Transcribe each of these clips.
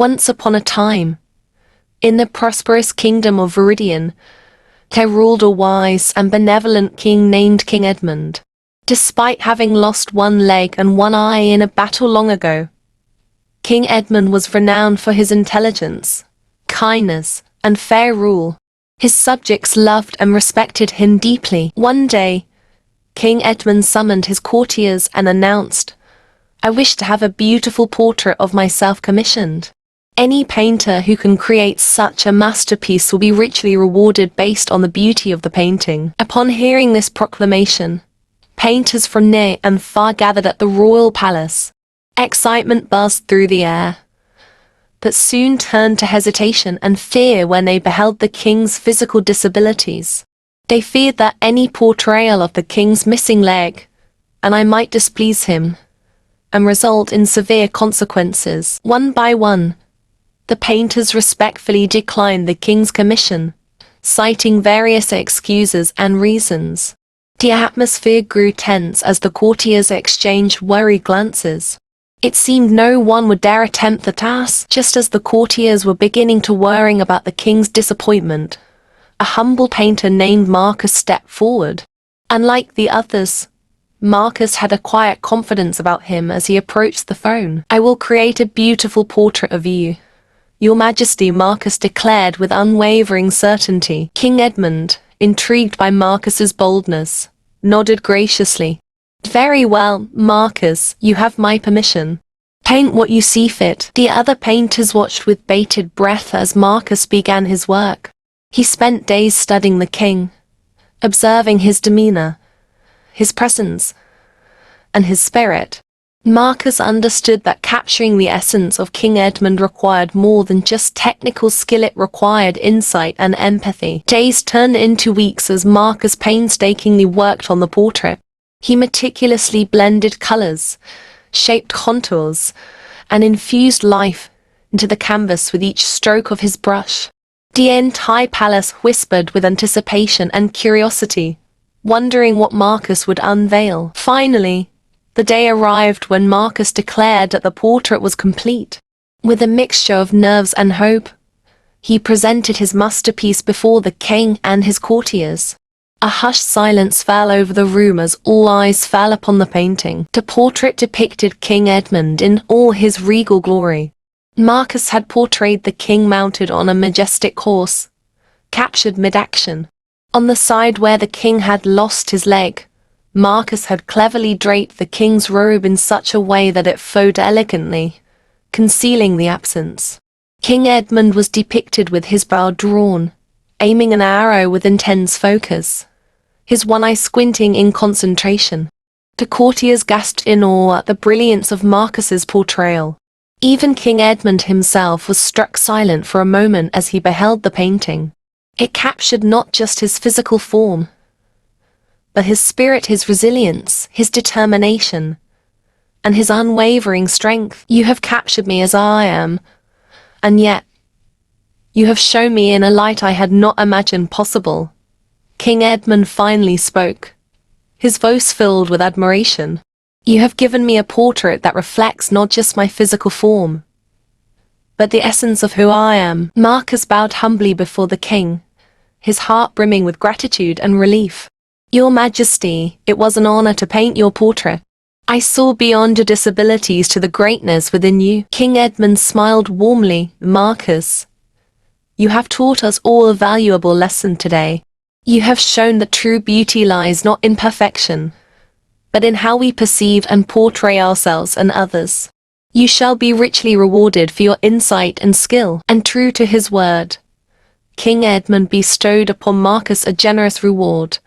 Once upon a time, in the prosperous kingdom of Veridian, there ruled a wise and benevolent king named King Edmund. Despite having lost one leg and one eye in a battle long ago, King Edmund was renowned for his intelligence, kindness, and fair rule. His subjects loved and respected him deeply. One day, King Edmund summoned his courtiers and announced, "I wish to have a beautiful portrait of myself commissioned. Any painter who can create such a masterpiece will be richly rewarded based on the beauty of the painting." Upon hearing this proclamation, painters from near and far gathered at the royal palace. Excitement buzzed through the air, but soon turned to hesitation and fear when they beheld the king's physical disabilities. They feared that any portrayal of the king's missing leg, and I might displease him, and result in severe consequences. One by one, the painters respectfully declined the king's commission, citing various excuses and reasons. The atmosphere grew tense as the courtiers exchanged worried glances. It seemed no one would dare attempt the task. Just as the courtiers were beginning to worry about the king's disappointment, a humble painter named Marcus stepped forward. Unlike the others, Marcus had a quiet confidence about him as he approached the throne. "I will create a beautiful portrait of you, Your Majesty," Marcus declared with unwavering certainty. King Edmund, intrigued by Marcus's boldness, nodded graciously. "Very well, Marcus, you have my permission. Paint what you see fit." The other painters watched with bated breath as Marcus began his work. He spent days studying the king, observing his demeanor, his presence, and his spirit. Marcus understood that capturing the essence of King Edmund required more than just technical skill. It required insight and empathy. Days turned into weeks as Marcus painstakingly worked on the portrait. He meticulously blended colors, shaped contours, and infused life into the canvas with each stroke of his brush. The entire palace whispered with anticipation and curiosity, wondering what Marcus would unveil. Finally, the day arrived when Marcus declared that the portrait was complete. With a mixture of nerves and hope, he presented his masterpiece before the king and his courtiers. A hushed silence fell over the room as all eyes fell upon the painting. The portrait depicted King Edmund in all his regal glory. Marcus had portrayed the king mounted on a majestic horse, captured mid-action. On the side where the king had lost his leg, Marcus had cleverly draped the king's robe in such a way that it flowed elegantly, concealing the absence. King Edmund was depicted with his brow drawn, aiming an arrow with intense focus, his one eye squinting in concentration. The courtiers gasped in awe at the brilliance of Marcus's portrayal. Even King Edmund himself was struck silent for a moment as he beheld the painting. It captured not just his physical form, but his spirit, his resilience, his determination, and his unwavering strength. "You have captured me as I am, and yet you have shown me in a light I had not imagined possible." King Edmund finally spoke, his voice filled with admiration. "You have given me a portrait that reflects not just my physical form, but the essence of who I am." Marcus bowed humbly before the king, his heart brimming with gratitude and relief. "Your Majesty, it was an honor to paint your portrait. I saw beyond your disabilities to the greatness within you." King Edmund smiled warmly. "Marcus, you have taught us all a valuable lesson today. You have shown that true beauty lies not in perfection, but in how we perceive and portray ourselves and others. You shall be richly rewarded for your insight and skill." And true to his word, King Edmund bestowed upon Marcus a generous reward,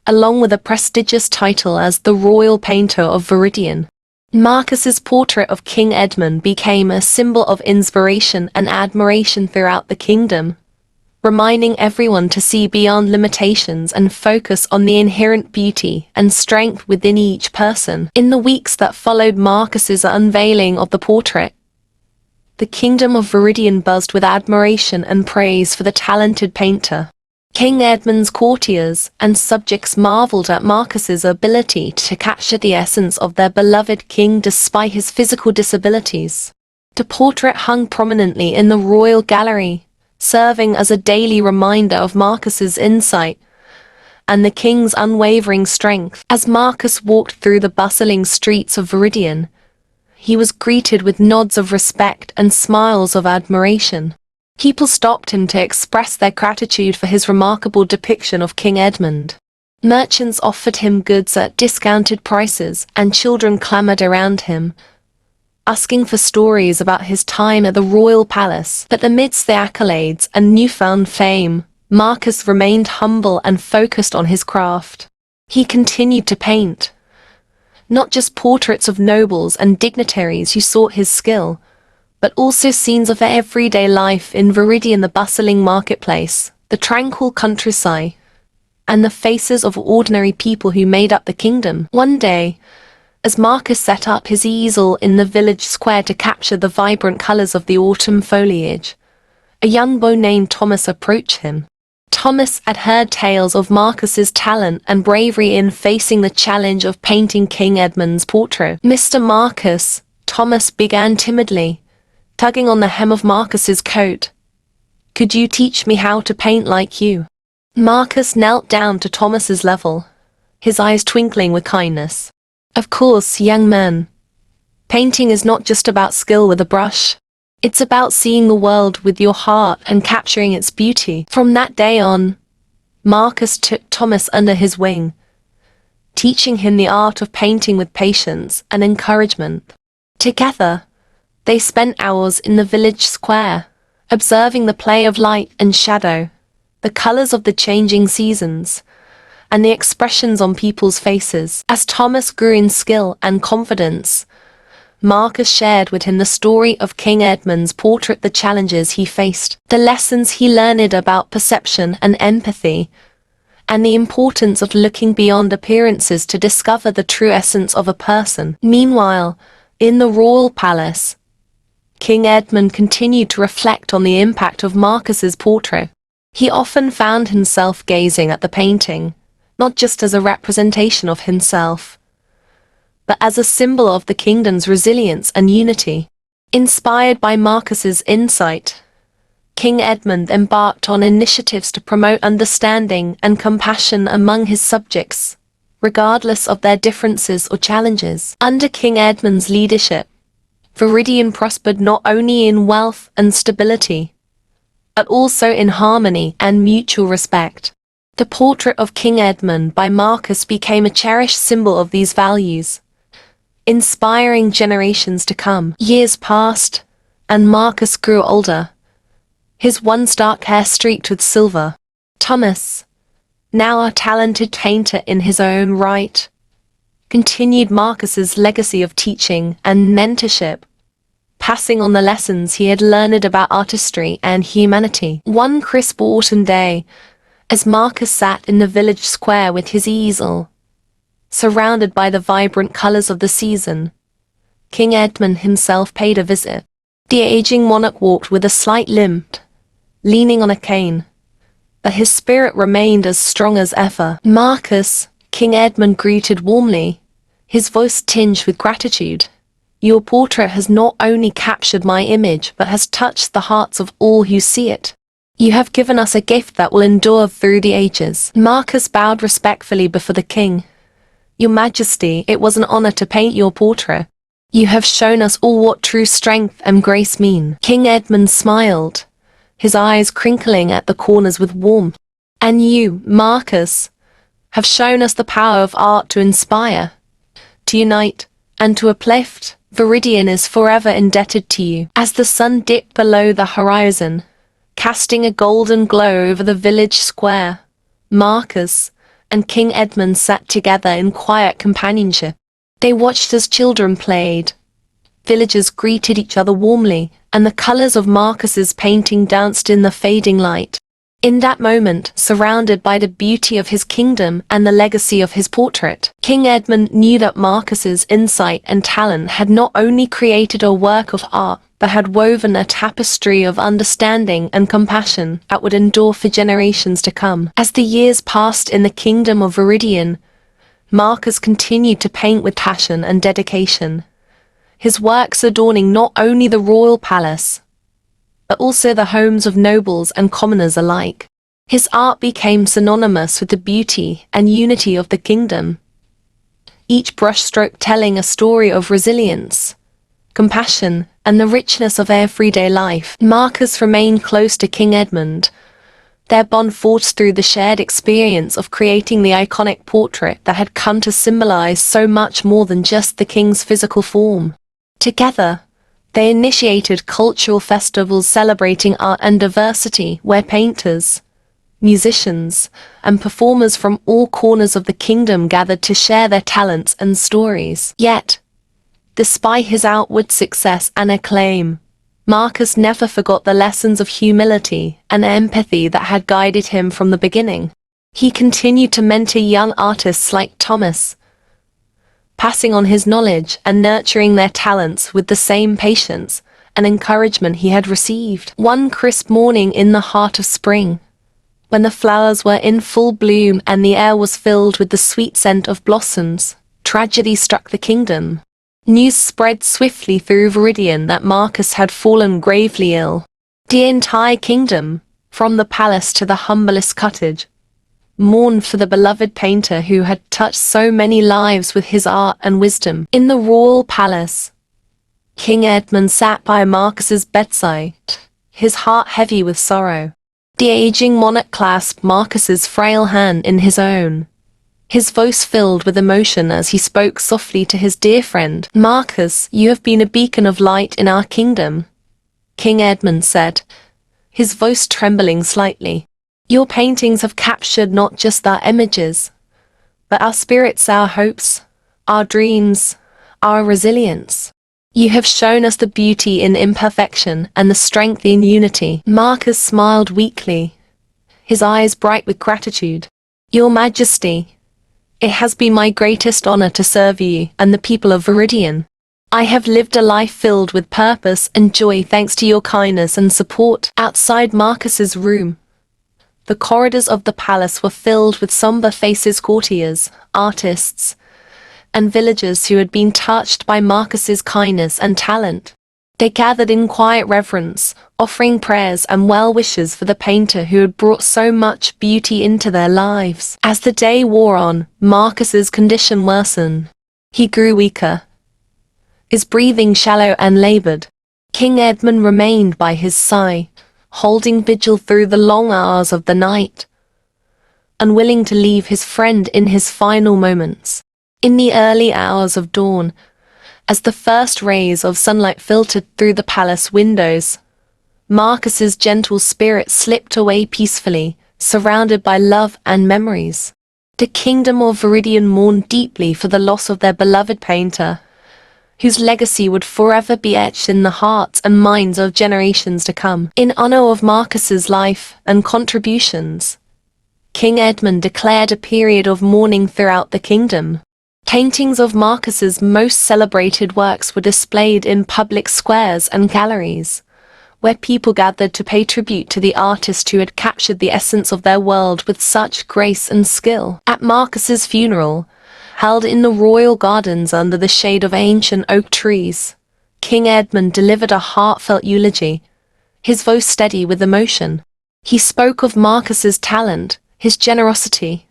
along with a prestigious title as the Royal Painter of Veridian. Marcus's portrait of King Edmund became a symbol of inspiration and admiration throughout the kingdom, reminding everyone to see beyond limitations and focus on the inherent beauty and strength within each person. In the weeks that followed Marcus's unveiling of the portrait, the kingdom of Veridian buzzed with admiration and praise for the talented painter. King Edmund's courtiers and subjects marveled at Marcus's ability to capture the essence of their beloved king despite his physical disabilities. The portrait hung prominently in the royal gallery, serving as a daily reminder of Marcus's insight and the king's unwavering strength. As Marcus walked through the bustling streets of Veridian, he was greeted with nods of respect and smiles of admiration. People stopped him to express their gratitude for his remarkable depiction of King Edmund. Merchants offered him goods at discounted prices, and children clamored around him, asking for stories about his time at the royal palace. But amidst the accolades and newfound fame, Marcus remained humble and focused on his craft. He continued to paint, not just portraits of nobles and dignitaries who sought his skill, but also scenes of everyday life in Veridian, the bustling marketplace, the tranquil countryside, and the faces of ordinary people who made up the kingdom. One day, as Marcus set up his easel in the village square to capture the vibrant colors of the autumn foliage, a young boy named Thomas approached him. Thomas had heard tales of Marcus's talent and bravery in facing the challenge of painting King Edmund's portrait. "Mr. Marcus," Thomas began timidly, tugging on the hem of Marcus's coat, "could you teach me how to paint like you?" Marcus knelt down to Thomas's level, his eyes twinkling with kindness. "Of course, young man. Painting is not just about skill with a brush. It's about seeing the world with your heart and capturing its beauty." From that day on, Marcus took Thomas under his wing, teaching him the art of painting with patience and encouragement. Together, they spent hours in the village square, observing the play of light and shadow, the colors of the changing seasons, and the expressions on people's faces. As Thomas grew in skill and confidence, Marcus shared with him the story of King Edmund's portrait, the challenges he faced, the lessons he learned about perception and empathy, and the importance of looking beyond appearances to discover the true essence of a person. Meanwhile, in the royal palace, King Edmund continued to reflect on the impact of Marcus's portrait. He often found himself gazing at the painting, not just as a representation of himself, but as a symbol of the kingdom's resilience and unity. Inspired by Marcus's insight, King Edmund embarked on initiatives to promote understanding and compassion among his subjects, regardless of their differences or challenges. Under King Edmund's leadership, Veridian prospered not only in wealth and stability, but also in harmony and mutual respect. The portrait of King Edmund by Marcus became a cherished symbol of these values, inspiring generations to come. Years passed, and Marcus grew older, his once dark hair streaked with silver. Thomas, now a talented painter in his own right, continued Marcus's legacy of teaching and mentorship, passing on the lessons he had learned about artistry and humanity. One crisp autumn day, as Marcus sat in the village square with his easel, surrounded by the vibrant colors of the season, King Edmund himself paid a visit. The aging monarch walked with a slight limp, leaning on a cane, but his spirit remained as strong as ever. "Marcus," King Edmund greeted warmly, his voice tinged with gratitude, "your portrait has not only captured my image but has touched the hearts of all who see it. You have given us a gift that will endure through the ages." Marcus bowed respectfully before the king. "Your Majesty, it was an honor to paint your portrait. You have shown us all what true strength and grace mean." King Edmund smiled, his eyes crinkling at the corners with warmth. "And you, Marcus, have shown us the power of art to inspire, to unite, and to uplift. Veridian is forever indebted to you." As the sun dipped below the horizon, casting a golden glow over the village square, Marcus and King Edmund sat together in quiet companionship. They watched as children played, villagers greeted each other warmly, and the colors of Marcus's painting danced in the fading light. In that moment, surrounded by the beauty of his kingdom and the legacy of his portrait, King Edmund knew that Marcus's insight and talent had not only created a work of art, but had woven a tapestry of understanding and compassion that would endure for generations to come. As the years passed in the kingdom of Veridian, Marcus continued to paint with passion and dedication, his works adorning not only the royal palace, but also the homes of nobles and commoners alike. His art became synonymous with the beauty and unity of the kingdom, each brushstroke telling a story of resilience, compassion, and the richness of everyday life. Marcus remained close to King Edmund, their bond forged through the shared experience of creating the iconic portrait that had come to symbolize so much more than just the king's physical form. Together, they initiated cultural festivals celebrating art and diversity, where painters, musicians, and performers from all corners of the kingdom gathered to share their talents and stories. Yet, despite his outward success and acclaim, Marcus never forgot the lessons of humility and empathy that had guided him from the beginning. He continued to mentor young artists like Thomas, passing on his knowledge and nurturing their talents with the same patience and encouragement he had received. One crisp morning in the heart of spring, when the flowers were in full bloom and the air was filled with the sweet scent of blossoms, tragedy struck the kingdom. News spread swiftly through Veridian that Marcus had fallen gravely ill. The entire kingdom, from the palace to the humblest cottage, mourned for the beloved painter who had touched so many lives with his art and wisdom. In the royal palace, King Edmund sat by Marcus's bedside, his heart heavy with sorrow. The aging monarch clasped Marcus's frail hand in his own, his voice filled with emotion as he spoke softly to his dear friend. "Marcus, you have been a beacon of light in our kingdom," King Edmund said, his voice trembling slightly. "Your paintings have captured not just our images, but our spirits, our hopes, our dreams, our resilience. You have shown us the beauty in imperfection and the strength in unity." Marcus smiled weakly, his eyes bright with gratitude. "Your Majesty, it has been my greatest honor to serve you and the people of Veridian. I have lived a life filled with purpose and joy thanks to your kindness and support." Outside Marcus's room, the corridors of the palace were filled with somber faces, courtiers, artists, and villagers who had been touched by Marcus's kindness and talent. They gathered in quiet reverence, offering prayers and well wishes for the painter who had brought so much beauty into their lives. As the day wore on, Marcus's condition worsened. He grew weaker, his breathing shallow and labored. King Edmund remained by his side, holding vigil through the long hours of the night, unwilling to leave his friend in his final moments. In the early hours of dawn, as the first rays of sunlight filtered through the palace windows, Marcus's gentle spirit slipped away peacefully, surrounded by love and memories. The kingdom of Veridian mourned deeply for the loss of their beloved painter, whose legacy would forever be etched in the hearts and minds of generations to come. In honor of Marcus's life and contributions, King Edmund declared a period of mourning throughout the kingdom. Paintings of Marcus's most celebrated works were displayed in public squares and galleries, where people gathered to pay tribute to the artist who had captured the essence of their world with such grace and skill. At Marcus's funeral, held in the royal gardens under the shade of ancient oak trees, King Edmund delivered a heartfelt eulogy, his voice steady with emotion. He spoke of Marcus's talent, his generosity,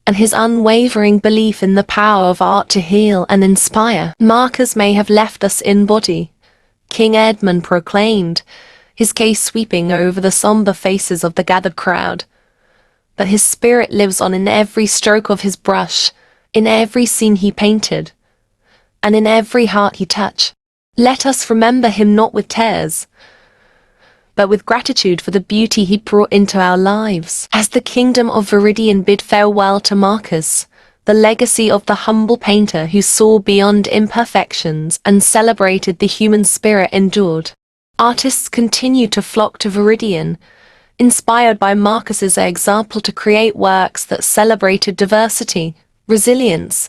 and his unwavering belief in the power of art to heal and inspire. "Marcus may have left us in body," King Edmund proclaimed, his gaze sweeping over the somber faces of the gathered crowd. "But his spirit lives on in every stroke of his brush, in every scene he painted, and in every heart he touched. Let us remember him not with tears, but with gratitude for the beauty he brought into our lives." As the kingdom of Veridian bid farewell to Marcus, the legacy of the humble painter who saw beyond imperfections and celebrated the human spirit endured. Artists continued to flock to Veridian, inspired by Marcus's example to create works that celebrated diversity, resilience,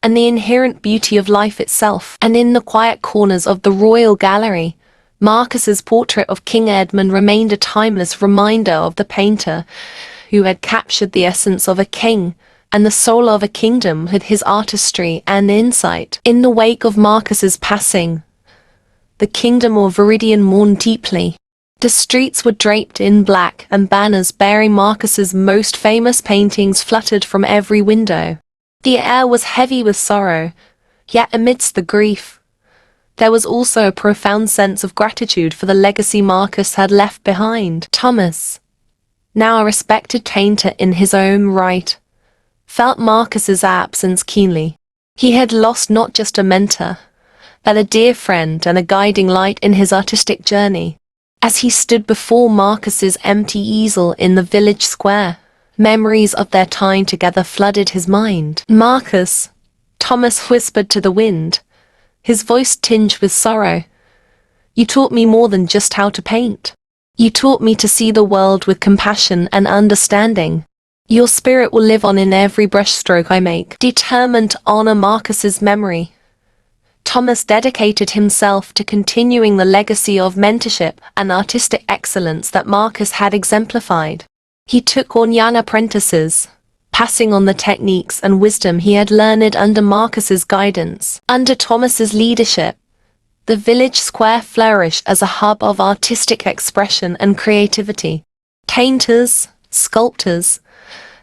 and the inherent beauty of life itself. And in the quiet corners of the royal gallery, Marcus's portrait of King Edmund remained a timeless reminder of the painter who had captured the essence of a king and the soul of a kingdom with his artistry and insight. In the wake of Marcus's passing, the kingdom of Veridian mourned deeply. The streets were draped in black, and banners bearing Marcus's most famous paintings fluttered from every window. The air was heavy with sorrow, yet amidst the grief, there was also a profound sense of gratitude for the legacy Marcus had left behind. Thomas, now a respected painter in his own right, felt Marcus's absence keenly. He had lost not just a mentor, but a dear friend and a guiding light in his artistic journey. As he stood before Marcus's empty easel in the village square, memories of their time together flooded his mind. "Marcus," Thomas whispered to the wind, his voice tinged with sorrow, "you taught me more than just how to paint. You taught me to see the world with compassion and understanding. Your spirit will live on in every brushstroke I make." Determined to honor Marcus's memory, Thomas dedicated himself to continuing the legacy of mentorship and artistic excellence that Marcus had exemplified. He took on young apprentices, passing on the techniques and wisdom he had learned under Marcus's guidance. Under Thomas's leadership, the village square flourished as a hub of artistic expression and creativity. Painters, sculptors,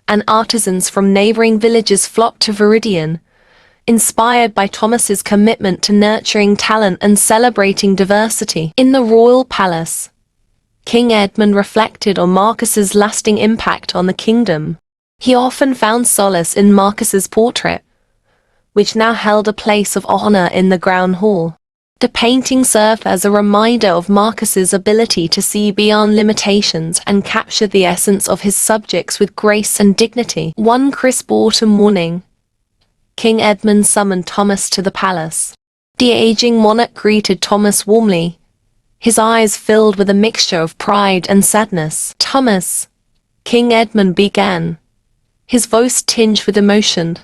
and artisans from neighboring villages flocked to Veridian, inspired by Thomas's commitment to nurturing talent and celebrating diversity. In the royal palace, King Edmund reflected on Marcus's lasting impact on the kingdom. He often found solace in Marcus's portrait, which now held a place of honor in the Crown Hall. The painting served as a reminder of Marcus's ability to see beyond limitations and capture the essence of his subjects with grace and dignity. One crisp autumn morning, King Edmund summoned Thomas to the palace. The aging monarch greeted Thomas warmly, his eyes filled with a mixture of pride and sadness. "Thomas," King Edmund began, his voice tinged with emotion,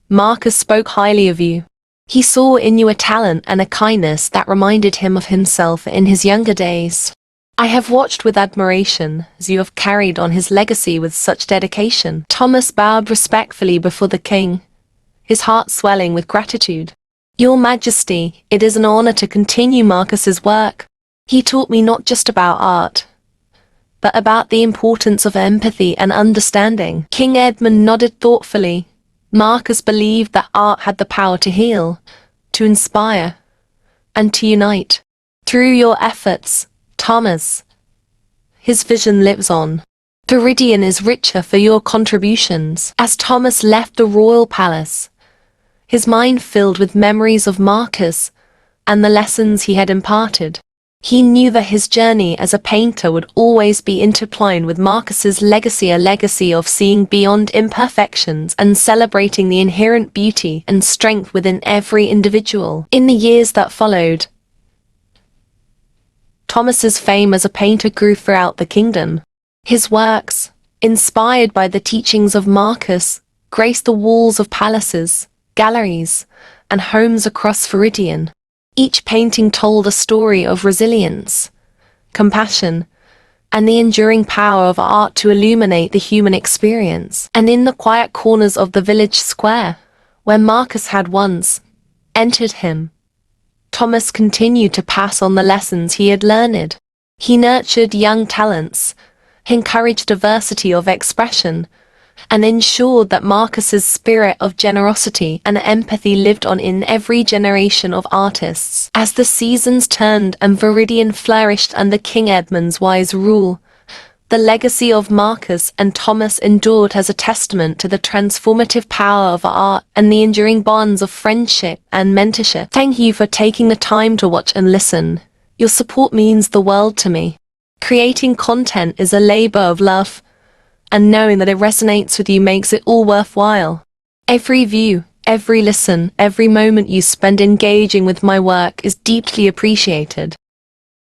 "Marcus spoke highly of you. He saw in you a talent and a kindness that reminded him of himself in his younger days. I have watched with admiration as you have carried on his legacy with such dedication." Thomas bowed respectfully before the king, his heart swelling with gratitude. "Your Majesty, it is an honor to continue Marcus's work. He taught me not just about art, but about the importance of empathy and understanding." King Edmund nodded thoughtfully. Marcus believed that art had the power to heal, to inspire, and to unite. "Through your efforts, Thomas, his vision lives on. Veridian is richer for your contributions." As Thomas left the royal palace, his mind filled with memories of Marcus and the lessons he had imparted. He knew that his journey as a painter would always be intertwined with Marcus's legacy, a legacy of seeing beyond imperfections and celebrating the inherent beauty and strength within every individual. In the years that followed, Thomas's fame as a painter grew throughout the kingdom. His works, inspired by the teachings of Marcus, graced the walls of palaces, galleries, and homes across Veridian. Each painting told a story of resilience, compassion, and the enduring power of art to illuminate the human experience. And in the quiet corners of the village square, where Marcus had once entered him, Thomas continued to pass on the lessons he had learned. He nurtured young talents, encouraged diversity of expression, and ensured that Marcus's spirit of generosity and empathy lived on in every generation of artists. As the seasons turned and Veridian flourished under King Edmund's wise rule, the legacy of Marcus and Thomas endured as a testament to the transformative power of art and the enduring bonds of friendship and mentorship. Thank you for taking the time to watch and listen. Your support means the world to me. Creating content is a labor of love, and knowing that it resonates with you makes it all worthwhile. Every view, every listen, every moment you spend engaging with my work is deeply appreciated.